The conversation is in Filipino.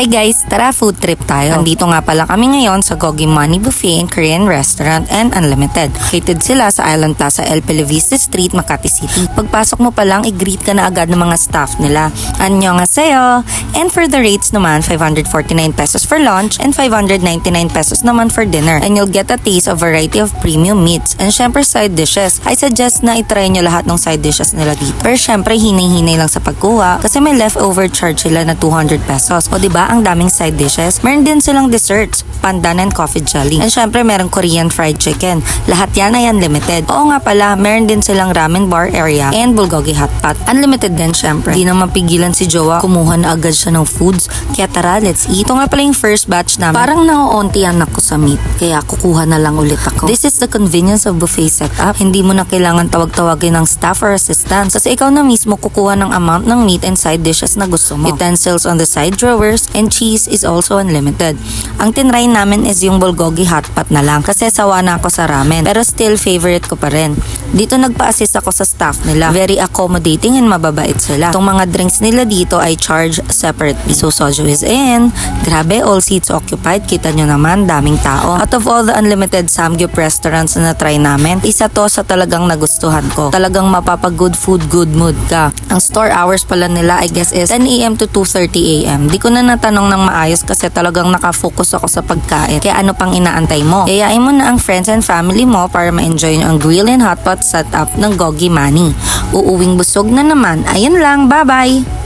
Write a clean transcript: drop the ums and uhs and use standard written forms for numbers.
Hi guys, tara food trip tayo. Nandito nga pala kami ngayon sa Gogi Money Buffet and Korean Restaurant and Unlimited. Located sila sa Island Plaza, El Pelevista Street, Makati City. Pagpasok mo pa lang, i-greet ka na agad ng mga staff nila. Annyeonghaseyo! And for the rates naman, 549 pesos for lunch and 599 pesos naman for dinner. And you'll get a taste of variety of premium meats. And syempre side dishes. I suggest na itry nyo lahat ng side dishes nila dito. Pero syempre hinay-hinay lang sa pagkuha kasi may leftover charge sila na 200 pesos. O diba, ang daming side dishes. Meron din silang desserts, pandan and coffee jelly. And syempre meron Korean fried chicken. Lahat yan ay unlimited. Oo nga pala, meron din silang ramen bar area and bulgogi hotpot. Unlimited din syempre. Di na mapigilan si Jowa, kumuha na agad siya ng foods. Kaya tara, let's eat. Ito nga pala yung first batch namin. Parang nauuntian ako sa meat. Kaya kukuha na lang ulit ako. This is the convenience of buffet setup. Hindi mo na kailangan tawag-tawagin ng staff or assistants. Kasi ikaw na mismo kukuha ng amount ng meat and side dishes na gusto mo. Utensils on the side drawers and cheese is also unlimited. Ang tinry namin is yung bulgogi hotpot na lang kasi sawa na ako sa ramen. Pero still favorite ko pa rin. Dito nagpa-assist ako sa staff nila. Very accommodating and mababait sila. Itong mga drinks nila dito ay charge separately. So soju is in. Grabe, all seats occupied. Kita nyo naman, daming tao. Out of all the unlimited samgyup restaurants na try namin, isa to sa talagang nagustuhan ko. Talagang mapapag-good food, good mood ka. Ang store hours pala nila I guess is 10 a.m. to 2:30 a.m. Di ko na natanong ng maayos kasi talagang nakafocus ako sa pagkain. Kaya ano pang inaantay mo? Yayain mo na ang friends and family mo para ma-enjoy nyo ang grill and hotpot setup ng Gogi Money. Uuwing busog na naman. Ayun lang, bye-bye!